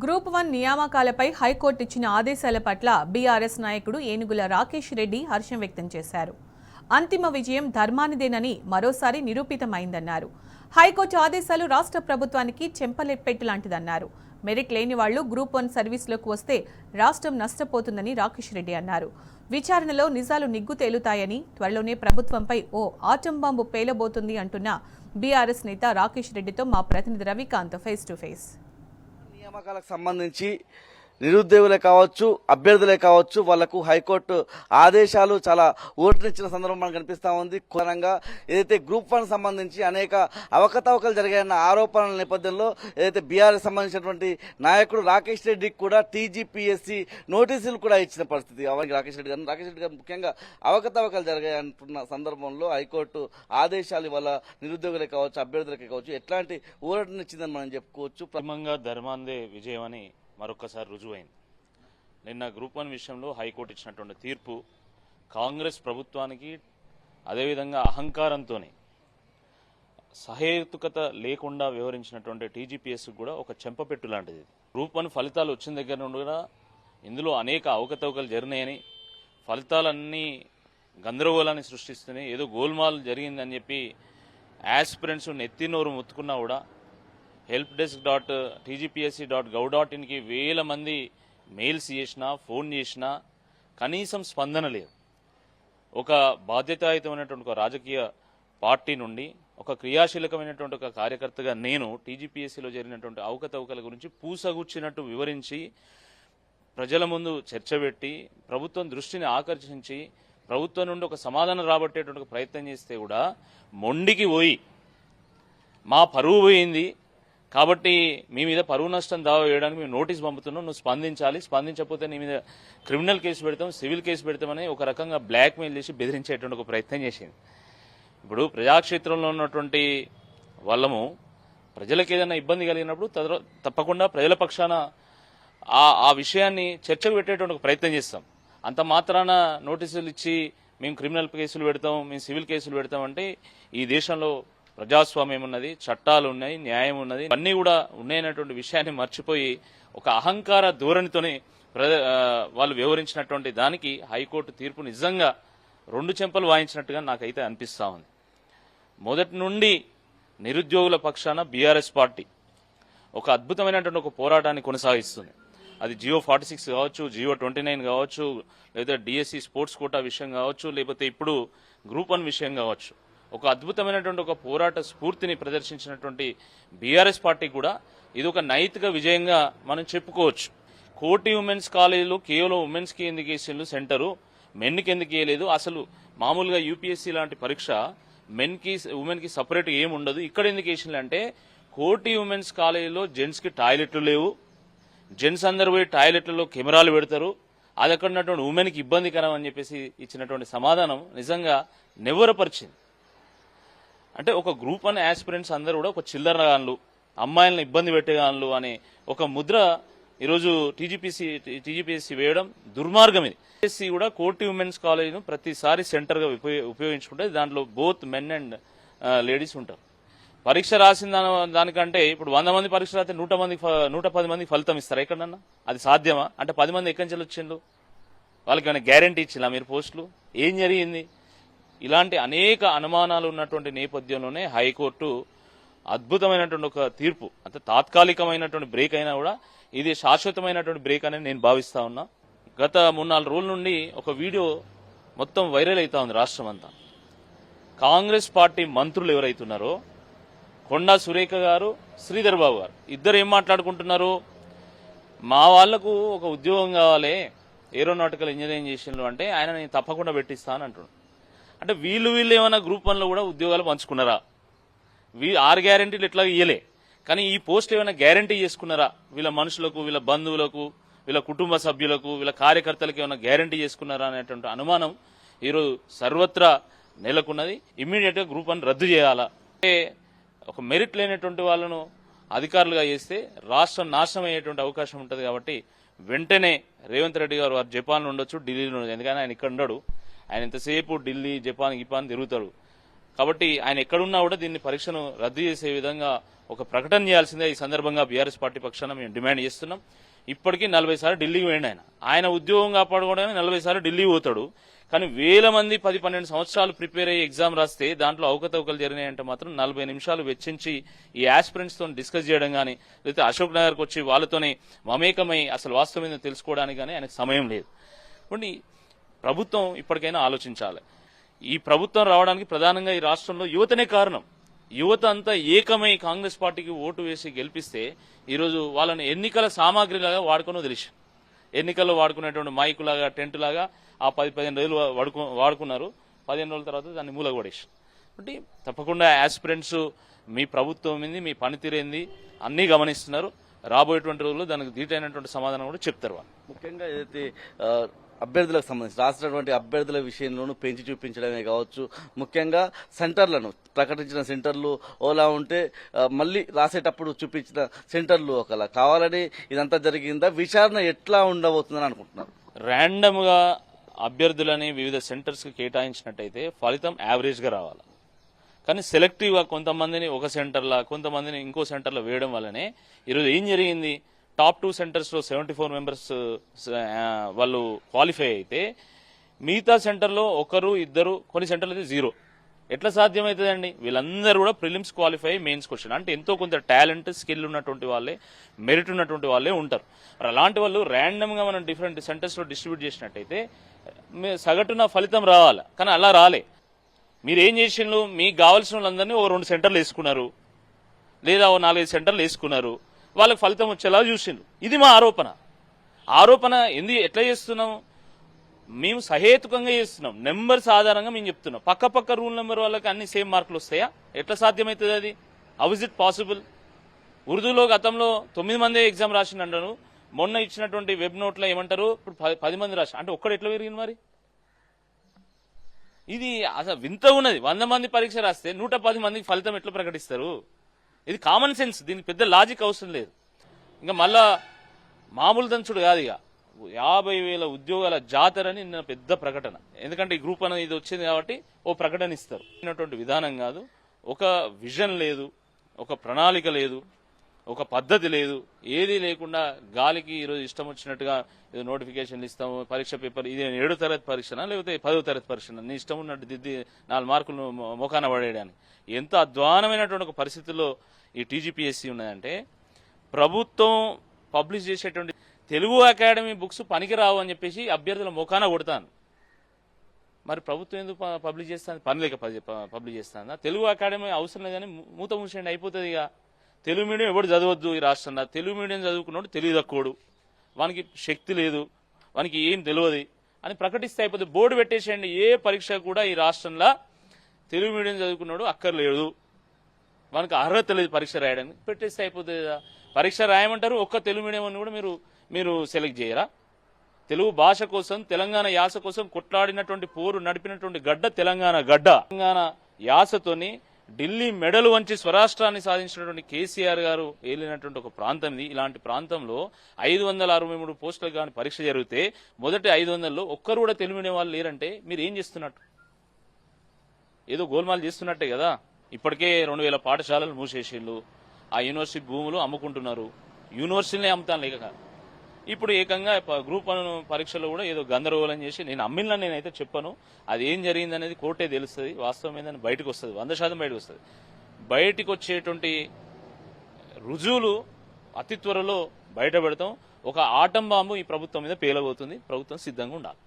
Group 1 నియామకాలపై high court ఇచ్చిన ఆదేశాల పట్ల బీఆర్ఎస్ నాయకుడు ఏనుగుల రాకేష్ రెడ్డి హర్షం వ్యక్తం చేశారు. అంతిమ విజయం ధర్మానిదేనని మరోసారి నిరూపితమైందన్నారు. హైకోర్టు ఆదేశాలు రాష్ట్ర ప్రభుత్వానికి చెంపలెప్పెట్టులాంటిదన్నారు. మెరిట్ లేని వాళ్లు గ్రూప్ 1 సర్వీసులోకి వస్తే రాష్ట్రం నష్టపోతుందని రాకేష్ రెడ్డి అన్నారు. విచారణలో నిజాలు నిగ్గు తేలుతాయని, త్వరలోనే ప్రభుత్వంపై ఓ ఆటం బాంబు పేలబోతుంది అంటున్న బీఆర్ఎస్ నేత రాకేష్ రెడ్డితో మా ప్రతినిధి రవికాంత్ ఫేస్ టు ఫేస్. నియామకాలకు సంబంధించి నిరుద్యోగులే కావచ్చు, అభ్యర్థులే కావచ్చు, వాళ్లకు హైకోర్టు ఆదేశాలు చాలా ఊరటనిచ్చిన సందర్భం మనకు కనిపిస్తూ ఉంది. కారణంగా ఏదైతే గ్రూప్ 1 సంబంధించి అనేక అవకతవకలు జరిగాయన్న ఆరోపణల నేపథ్యంలో ఏదైతే బీఆర్ఎస్ సంబంధించినటువంటి నాయకుడు రాకేష్ రెడ్డికి కూడా టీజీపీఎస్సీ నోటీసులు కూడా ఇచ్చిన పరిస్థితి. రాకేష్ రెడ్డి గారు ముఖ్యంగా అవకతవకలు జరిగాయంటున్న సందర్భంలో హైకోర్టు ఆదేశాలు ఇవాళ నిరుద్యోగులే కావచ్చు, అభ్యర్థులకే కావచ్చు ఎట్లాంటి ఊరటనిచ్చిందని మనం చెప్పుకోవచ్చు. క్రమంగా ధర్మాందే విజయం అని మరొకసారి రుజువైంది. నిన్న గ్రూప్ 1 విషయంలో హైకోర్టు ఇచ్చినటువంటి తీర్పు కాంగ్రెస్ ప్రభుత్వానికి, అదేవిధంగా అహంకారంతో సహేతుకత లేకుండా వ్యవహరించినటువంటి టీజీపీఎస్ కూడా ఒక చెంపపెట్టు లాంటిది. గ్రూప్ 1 ఫలితాలు వచ్చిన దగ్గర నుండి కూడా ఇందులో అనేక అవకతవకలు జరిగినాయని, ఫలితాలన్నీ గందరగోళాన్ని సృష్టిస్తున్నాయి, ఏదో గోల్మాల్ జరిగిందని చెప్పి యాస్పిరెంట్స్ నెత్తినోరు ముత్తుకున్నా కూడా helpdesk.tgpsc.gov.inకి వేల మంది మెయిల్స్ చేసినా, ఫోన్ చేసినా కనీసం స్పందన లేదు. ఒక బాధ్యతాయుతమైనటువంటి ఒక రాజకీయ పార్టీ నుండి ఒక క్రియాశీలకమైనటువంటి ఒక కార్యకర్తగా నేను టీజీపీఎస్సీలో జరిగినటువంటి అవకతవకల గురించి పూసగుచ్చినట్టు వివరించి ప్రజల ముందు చర్చబెట్టి ప్రభుత్వం దృష్టిని ఆకర్షించి ప్రభుత్వం నుండి ఒక సమాధానం రాబట్టేటువంటి ప్రయత్నం చేస్తే కూడా మొండికి పోయి మా పరువు పోయింది కాబట్టి మీ మీద పరువు నష్టం దావా వేయడానికి మేము నోటీస్ పంపుతున్నాం, నువ్వు స్పందించాలి, స్పందించకపోతే నీ మీద క్రిమినల్ కేసు పెడతాం, సివిల్ కేసు పెడతామని ఒక రకంగా బ్లాక్మెయిల్ చేసి బెదిరించేటువంటి ఒక ప్రయత్నం చేసింది. ఇప్పుడు ప్రజాక్షేత్రంలో ఉన్నటువంటి వాళ్ళము ప్రజలకు ఏదైనా ఇబ్బంది కలిగినప్పుడు తప్పకుండా ప్రజల పక్షాన ఆ విషయాన్ని చర్చకు పెట్టేటువంటి ఒక ప్రయత్నం చేస్తాం. అంత మాత్రాన నోటీసులు ఇచ్చి మేము క్రిమినల్ కేసులు పెడతాం, మేము సివిల్ కేసులు పెడతామంటే ఈ దేశంలో ప్రజాస్వామ్యం ఉన్నది, చట్టాలు ఉన్నాయి, న్యాయం ఉన్నది, అన్నీ కూడా ఉన్నాయనేటువంటి విషయాన్ని మర్చిపోయి ఒక అహంకార ధోరణితోనే వాళ్ళు వ్యవహరించినటువంటి దానికి హైకోర్టు తీర్పు నిజంగా 2 చెంపలు వాయించినట్టుగా నాకైతే అనిపిస్తా ఉంది. మొదటి నుండి నిరుద్యోగుల పక్షాన బీఆర్ఎస్ పార్టీ ఒక అద్భుతమైనటువంటి ఒక పోరాటాన్ని కొనసాగిస్తుంది. అది జియో 46 కావచ్చు, జియో 29 కావచ్చు, లేదా డిఎస్సి స్పోర్ట్స్ కోటా విషయం కావచ్చు, లేకపోతే ఇప్పుడు గ్రూప్ 1 విషయం కావచ్చు, ఒక అద్భుతమైనటువంటి ఒక పోరాట స్ఫూర్తిని ప్రదర్శించినటువంటి బీఆర్ఎస్ పార్టీ కూడా ఇది ఒక నైతిక విజయంగా మనం చెప్పుకోవచ్చు. కోటి ఉమెన్స్ కాలేజీలో కేవలం ఉమెన్స్కి ఎందుకు వేసిండ్రు సెంటరు, మెన్కి ఎందుకు వేయలేదు? అసలు మామూలుగా యూపీఎస్సీ లాంటి పరీక్ష మెన్కి ఉమెన్కి సపరేట్ ఏమి ఉండదు, ఇక్కడ ఎందుకు వేసిండ్రు అంటే కోటి ఉమెన్స్ కాలేజీలో జెంట్స్కి టాయిలెట్లు లేవు, జెంట్స్ అందరు పోయి టాయిలెట్లలో కెమెరాలు పెడతారు, అది అక్కడ ఉన్నటువంటి ఉమెన్కి ఇబ్బందికరం అని చెప్పేసి ఇచ్చినటువంటి సమాధానం నిజంగా నివ్వరపరిచింది. అంటే ఒక గ్రూప్ 1 యాస్పిరెంట్స్ అందరూ కూడా ఒక చిల్లరగాన్లు, అమ్మాయిలను ఇబ్బంది పెట్టేగాన్లు అనే ఒక ముద్ర ఈరోజు టీజీపీఎస్సీ వేయడం దుర్మార్గం. ఇది టీజీపీఎస్సీ కూడా కోటి ఉమెన్స్ కాలేజ్ను ప్రతిసారి సెంటర్గా ఉపయోగించుకుంటే దాంట్లో బోత్ మెన్ అండ్ లేడీస్ ఉంటారు. పరీక్ష రాసిన దానికంటే ఇప్పుడు 100 మంది పరీక్ష రాస్తే 110 మందికి ఫలితం ఇస్తారా ఎక్కడన్నా? అది సాధ్యమా? అంటే 10 మంది ఎక్కడి నుంచి వచ్చిండ్రు? వాళ్ళకి ఏమైనా గ్యారంటీ ఇచ్చిందా మీరు పోస్టులు? ఏం జరిగింది? ఇలాంటి అనేక అనుమానాలు ఉన్నటువంటి నేపథ్యంలోనే హైకోర్టు అద్భుతమైనటువంటి ఒక తీర్పు, అంటే తాత్కాలికమైనటువంటి బ్రేక్ అయినా కూడా ఇది శాశ్వతమైనటువంటి బ్రేక్ అని నేను భావిస్తా ఉన్నా. గత 3-4 రోజుల నుండి ఒక వీడియో మొత్తం వైరల్ అవుతా ఉంది రాష్ట్రం అంతా. కాంగ్రెస్ పార్టీ మంత్రులు ఎవరైతున్నారో కొండా సురేఖ గారు, శ్రీధర్ బాబు గారు ఇద్దరు ఏం మాట్లాడుకుంటున్నారు? మా వాళ్లకు ఒక ఉద్యోగం కావాలి, ఏరోనాటికల్ ఇంజనీరింగ్ చేసిండ్రు అంటే ఆయన నేను తప్పకుండా పెట్టిస్తాను అంటున్నాను. అంటే వీళ్ళు ఏమైనా గ్రూప్ 1లో కూడా ఉద్యోగాలు పంచుకున్నారా? 6 గ్యారెంటీలు ఎట్లా ఇయ్యలే, కానీ ఈ పోస్ట్ ఏమైనా గ్యారెంటీ చేసుకున్నారా? వీళ్ళ మనుషులకు, వీళ్ళ బంధువులకు, వీళ్ళ కుటుంబ సభ్యులకు, వీళ్ళ కార్యకర్తలకు ఏమైనా గ్యారెంటీ చేసుకున్నారా అనేటువంటి అనుమానం ఈరోజు సర్వత్రా నెలకొన్నది. ఇమ్మీడియట్ గా గ్రూప్ 1 రద్దు చేయాలా? ఒక మెరిట్ లేనటువంటి వాళ్ళను అధికారులుగా చేస్తే రాష్ట్రం నాశనం అయ్యేటువంటి అవకాశం ఉంటుంది. కాబట్టి వెంటనే రేవంత్ రెడ్డి గారు వారు జపాన్ ఉండొచ్చు, ఢిల్లీలో ఉండొచ్చు, ఎందుకని ఆయన ఇక్కడ ఉండడు, ఆయన ఎంతసేపు ఢిల్లీ, జపాన్ తిరుగుతాడు. కాబట్టి ఆయన ఎక్కడున్నా కూడా దీన్ని పరీక్షను రద్దు చేసే విధంగా ఒక ప్రకటన చేయాల్సిందే ఈ సందర్భంగా బీఆర్ఎస్ పార్టీ పక్షాన మేము డిమాండ్ చేస్తున్నాం. ఇప్పటికీ 40 సార్లు ఢిల్లీకి పోయిండు ఆయన ఉద్యోగం కాపాడుకోవడానికి 40 సార్లు ఢిల్లీ పోతాడు. కానీ వేల మంది 10-12 సంవత్సరాలు ప్రిపేర్ అయ్యి ఎగ్జామ్ రాస్తే దాంట్లో అవకతవకలు జరిగినాయంటే మాత్రం 40 నిమిషాలు వెచ్చించి ఈ ఆస్పిరెంట్స్ తో డిస్కస్ చేయడం కానీ లేకపోతే అశోక్ నగర్కి వచ్చి వాళ్ళతోనే మమేకమై అసలు వాస్తవం ఏందో తెలుసుకోవడానికి కానీ ఆయనకు సమయం లేదు. కాబట్టి ప్రభుత్వం ఇప్పటికైనా ఆలోచించాలి. ఈ ప్రభుత్వం రావడానికి ప్రధానంగా ఈ రాష్ట్రంలో యువతనే కారణం. యువత అంతా ఏకమై కాంగ్రెస్ పార్టీకి ఓటు వేసి గెలిపిస్తే ఈరోజు వాళ్ళని ఎన్నికల సామాగ్రిలాగా వాడుకునో తెలుసు. ఎన్నికల్లో వాడుకునేటువంటి మైకు లాగా టెంట్ లాగా ఆ 10-15 రోజులు వాడుకున్నారు. 15 రోజుల తర్వాత దాన్ని మూలకు పడేసి. కాబట్టి తప్పకుండా ఆస్పిరెంట్స్ మీ ప్రభుత్వం ఏంది, మీ పనితీరేంది అన్నీ గమనిస్తున్నారు. రాబోయేటువంటి రోజుల్లో దానికి దీటైనటువంటి సమాధానం కూడా చెప్తారు వాళ్ళు. ముఖ్యంగా ఏదైతే అభ్యర్థులకు సంబంధించి రాసినటువంటి అభ్యర్థుల విషయంలోనూ పెంచి చూపించడమే కావచ్చు, ముఖ్యంగా సెంటర్లను ప్రకటించిన సెంటర్లు ఓలా ఉంటే మళ్ళీ రాసేటప్పుడు చూపించిన సెంటర్లు ఒకలా కావాలని ఇదంతా జరిగిందా? విచారణ ఎట్లా ఉండబోతుందని అనుకుంటున్నారు? ర్యాండమ్ గా అభ్యర్థులని వివిధ సెంటర్స్ కి కేటాయించినట్టయితే ఫలితం యావరేజ్ గా రావాలి. కానీ సెలెక్టివ్ గా కొంతమందిని ఒక సెంటర్లా కొంతమందిని ఇంకో సెంటర్లో వేయడం వల్లనే ఈరోజు ఏం జరిగింది, టాప్ 2 సెంటర్స్ లో 74 మెంబర్స్ వాళ్ళు క్వాలిఫై అయితే మిగతా సెంటర్లో ఒకరు ఇద్దరు, కొన్ని సెంటర్లు అయితే 0. ఎట్లా సాధ్యమవుతుందండి? వీళ్ళందరూ కూడా ప్రిలిమ్స్ క్వాలిఫై మెయిన్స్ క్వశ్చన్ అంటే ఎంతో కొంత టాలెంట్ స్కిల్ ఉన్నటువంటి వాళ్ళే, మెరిట్ ఉన్నటువంటి వాళ్ళే ఉంటారు. మరి అలాంటి వాళ్ళు ర్యాండమ్ గా మనం డిఫరెంట్ సెంటర్స్ లో డిస్ట్రిబ్యూట్ చేసినట్టయితే సగటున ఫలితం రావాలి. కానీ అలా రాలే. మీరు ఏం చేసిండ్రు, మీకు కావాల్సిన వాళ్ళందరినీ ఓ 2 సెంటర్లు వేసుకున్నారు, లేదా ఓ 4-5 సెంటర్లు వేసుకున్నారు, వాళ్ళకి ఫలితం వచ్చేలా చూసిండ్రు. ఇది మా ఆరోపణ ఎట్లా చేస్తున్నాం? మేము సహేతుకంగా చేస్తున్నాం, నెంబర్స్ ఆధారంగా మేము చెప్తున్నాం. పక్క రూల్ నెంబర్ వాళ్ళకి అన్ని సేమ్ మార్కులు వస్తాయా? ఎట్లా సాధ్యమవుతుంది అది? How is it possible? ఉర్దూలో గతంలో 9 మందే ఎగ్జామ్ రాసిండ్రు. మొన్న ఇచ్చినటువంటి వెబ్ నోట్లో ఏమంటారు, ఇప్పుడు 10 మంది రాసి అంటే ఒక్కడు ఎట్లా పెరిగింది? మరి ఇది అసలు వింత ఉన్నది. 100 మంది పరీక్ష రాస్తే 110 మందికి ఫలితం ఎట్లా ప్రకటిస్తారు? ఇది కామన్ సెన్స్. దీనికి పెద్ద లాజిక్ అవసరం లేదు. ఇంకా మళ్ళా మామూలు దంచుడు కాదు. ఇక 50,000 ఉద్యోగాల జాతరని నిన్న పెద్ద ప్రకటన. ఎందుకంటే ఈ గ్రూప్ అనేది ఇది వచ్చింది కాబట్టి ఓ ప్రకటన ఇస్తారు. విధానం కాదు, ఒక విజన్ లేదు, ఒక ప్రణాళిక లేదు, ఒక పద్ధతి లేదు, ఏది లేకుండా గాలికి ఈరోజు ఇష్టం వచ్చినట్టుగా ఏదో నోటిఫికేషన్లు ఇస్తాము, పరీక్ష పేపర్ ఇది 7వ తరగతి పరీక్షనా లేకపోతే 10వ తరగతి పరీక్షనా, నీ ఇష్టం ఉన్నట్టు దిద్ది 4 మార్కులు మొఖాన పడేయడానికి. ఎంత అధ్వానమైనటువంటి ఒక పరిస్థితుల్లో ఈ టీజీపీఎస్సీ ఉన్నదంటే, ప్రభుత్వం పబ్లిష్ చేసేటువంటి తెలుగు అకాడమీ బుక్స్ పనికిరావు అని చెప్పేసి అభ్యర్థుల మొఖాన కొడతాను. మరి ప్రభుత్వం ఎందుకు పబ్లిష్ చేస్తాను? పని లేక పబ్లిష్ చేస్తాను. తెలుగు అకాడమీ అవసరం లేదని మూత మూసేయండి, అయిపోతుంది. ఇక తెలుగు మీడియం ఎవడు చదవద్దు ఈ రాష్ట్రంలో. తెలుగు మీడియం చదువుకున్నాడు తెలివి తక్కువడు, వానికి శక్తి లేదు, వానికి ఏం తెలియదు అని ప్రకటిస్తే అయిపోతుంది. బోర్డు పెట్టేసేయండి, ఏ పరీక్ష కూడా ఈ రాష్ట్రంలో తెలుగు మీడియం చదువుకున్నాడు అక్కర్లేదు, వానికి అర్హత లేదు పరీక్ష రాయడానికి, పెట్టేస్తే అయిపోతుంది కదా. పరీక్ష రాయమంటారు, ఒక్క తెలుగు మీడియం అని కూడా మీరు సెలెక్ట్ చేయరా? తెలుగు భాష కోసం, తెలంగాణ యాస కోసం కొట్లాడినటువంటి పోరు నడిపినటువంటి గడ్డ తెలంగాణ గడ్డ. తెలంగాణ యాసతోని ఢిల్లీ మెడలు వంచి స్వరాష్ట్రాన్ని సాధించినటువంటి కేసీఆర్ గారు ఏలినటువంటి ఒక ప్రాంతం ఇది. ఇలాంటి ప్రాంతంలో 563 పోస్టులకు కానీ పరీక్ష జరిగితే మొదటి 500లో ఒక్కరు కూడా తెలుగు మీడియం వాళ్ళు లేరంటే మీరు ఏం చేస్తున్నట్టు? ఏదో గోల్మాల్ చేస్తున్నట్టే కదా. ఇప్పటికే 2000 పాఠశాలలు మూసేసిళ్ళు, ఆ యూనివర్సిటీ భూములు అమ్ముకుంటున్నారు, యూనివర్సిటీనే అమ్ముతాను లేక. ఇప్పుడు ఏకంగా గ్రూప్ 1 పరీక్షలో కూడా ఏదో గందరగోళం చేసి, నేను అమ్మినా నేనైతే చెప్పను, అది ఏం జరిగింది అనేది కోర్టే తెలుస్తుంది, వాస్తవం ఏందని బయటకు వస్తుంది, 100% బయటకు వస్తుంది. బయటకు వచ్చేటువంటి రుజువులు అతి త్వరలో బయట పెడతాం. ఒక ఆటం బాంబు ఈ ప్రభుత్వం మీద పేలబోతుంది, ప్రభుత్వం సిద్ధంగా ఉండాలి.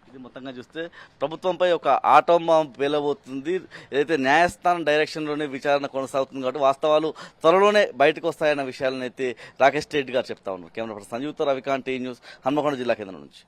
ఇది మొత్తంగా చూస్తే ప్రభుత్వంపై ఒక ఆటం బాంబు పేలబోతుంది. ఏదైతే న్యాయస్థానం డైరెక్షన్లోనే విచారణ కొనసాగుతుంది కాబట్టి వాస్తవాలు త్వరలోనే బయటకు వస్తాయన్న విషయాలను అయితే రాకేష్ రెడ్డి గారు చెప్తా ఉన్నారు. కెమెరా పర్సన్ సంజీవ్తో రవికాంత్, టీ న్యూస్, హన్మకొండ జిల్లా కేంద్రం నుంచి.